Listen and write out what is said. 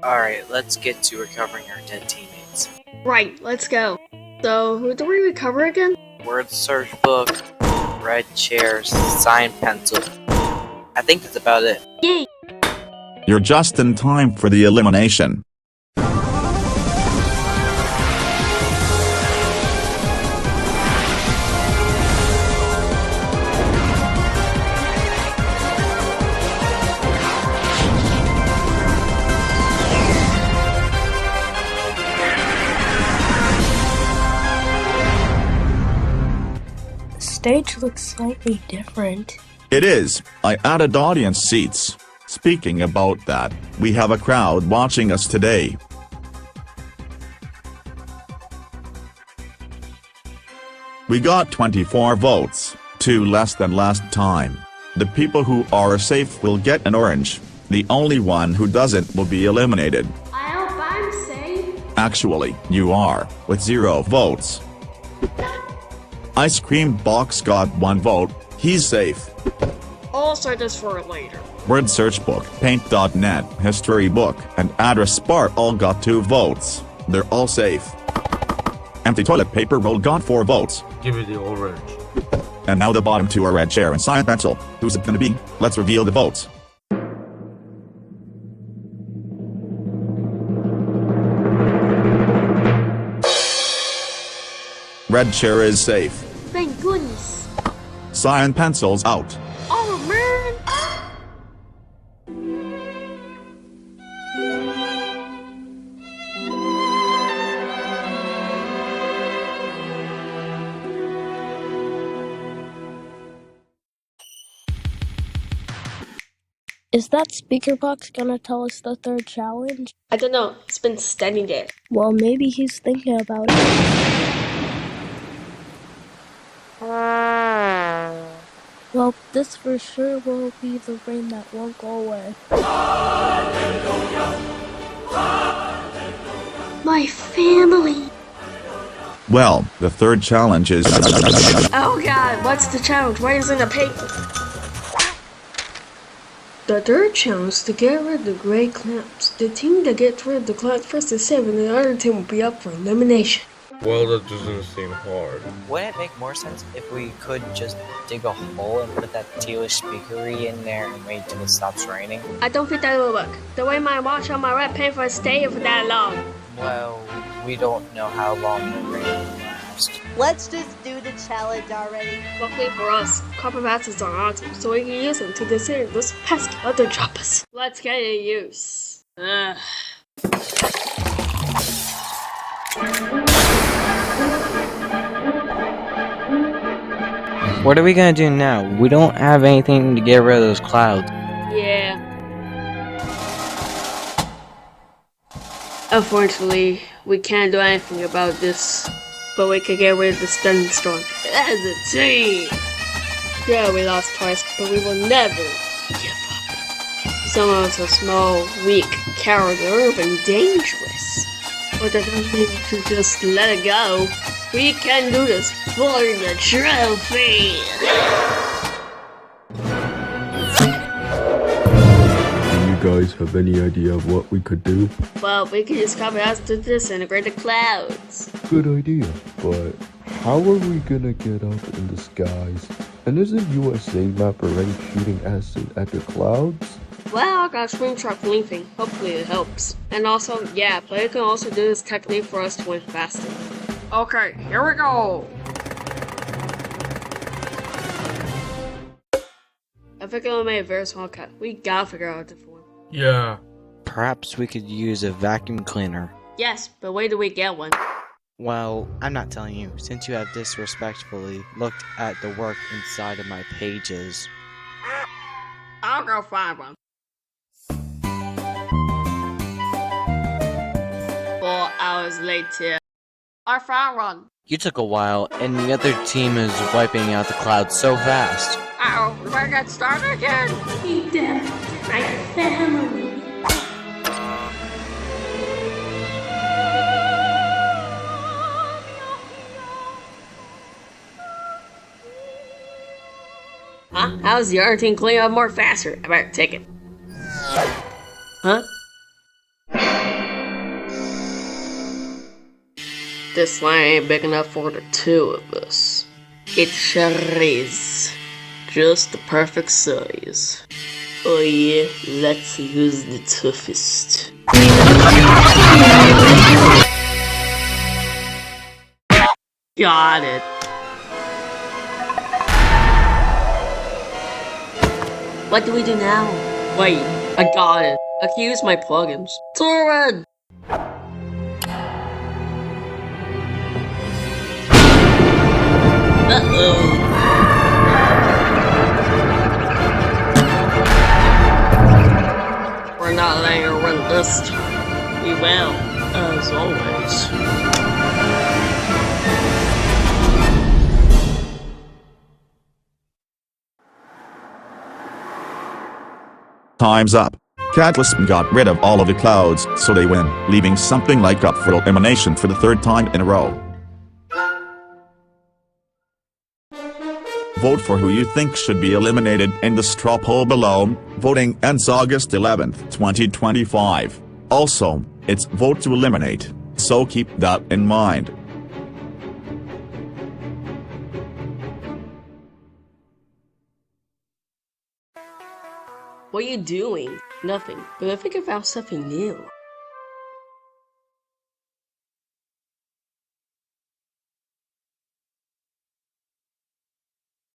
Alright, let's get to recovering our dead teammates. Right, let's go. So, who do we recover again? Word search book, red chairs, signed pencil. I think that's about it. Yay! You're just in time for the elimination. Stage looks slightly different. It is. I added audience seats. Speaking about that, we have a crowd watching us today. We got 24 votes, 2 less than last time. The people who are safe will get an orange. The only one who doesn't will be eliminated. I hope I'm safe. Actually, you are, with 0 votes. Ice Cream Box got 1 vote, he's safe. I'll save this for later. Word search book, paint.net, history book, and address bar all got 2 votes. They're all safe. Empty toilet paper roll got 4 votes. Give me the orange. And now the bottom 2 are red chair and signed pencil. Who's it gonna be? Let's reveal the votes. Red chair is safe. Thank goodness. Cyan pencil's out. Oh man! Is that speaker box gonna tell us the 3rd challenge? I don't know, it's been standing there. Well, maybe he's thinking about it. Well, this for sure will be the rain that won't go away. My family! Well, the 3rd challenge is... Oh god, what's the challenge? Why isn't a paper? The 3rd challenge is to get rid of the gray clouds. The team that gets rid of the clouds first is safe, and the other team will be up for elimination. Well, that doesn't seem hard. Wouldn't it make more sense if we could just dig a hole and put that tealish speakery in there and wait till it stops raining? I don't think that will work. The way my watch on my red paper is staying for that long. Well, we don't know how long the rain will last. Let's just do the challenge already. Luckily for us, copper patches are awesome, so we can use them to disable those pesky other droppers. Let's get in use. What are we gonna do now? We don't have anything to get rid of those clouds. Yeah. Unfortunately, we can't do anything about this, but we can get rid of the thunderstorm as a team. Yeah, we lost twice, but we will never give up. Some of us are small, weak, cowardly, and dangerous. But that doesn't mean we should just let it go. We can do this for the trophy! Do you guys have any idea of what we could do? Well, we can use copper patches to disintegrate the clouds. Good idea, but how are we gonna get up in the skies? And isn't USA map already shooting acid at the clouds? Well, I got a screenshot linking. Hopefully it helps. And also, yeah, player can also do this technique for us to win faster. Okay, here we go! I think I only made a very small cut. We gotta figure out a different one. Yeah. Perhaps we could use a vacuum cleaner. Yes, but where do we get one? Well, I'm not telling you, since you have disrespectfully looked at the work inside of my pages. I'll go find one. 4 hours later. I found one. You took a while, and the other team is wiping out the clouds so fast. Uh-oh, we better get started again. He dead. My family. Huh? How's the other team clean up more faster? I better take it. Huh? This line ain't big enough for the two of us. It sure is. Just the perfect size. Oh yeah, let's use the toughest. Got it. What do we do now? Wait, I got it. I can use my plugins. Torrid! Uh-oh. We're not letting her run this time. We will, as always. Time's up. Catalyst got rid of all of the clouds, so they win, leaving something like up for elimination for the third time in a row. Vote for who you think should be eliminated in the straw poll below. Voting ends August 11th, 2025. Also, it's vote to eliminate, so keep that in mind. What are you doing? Nothing, but I think I found something new.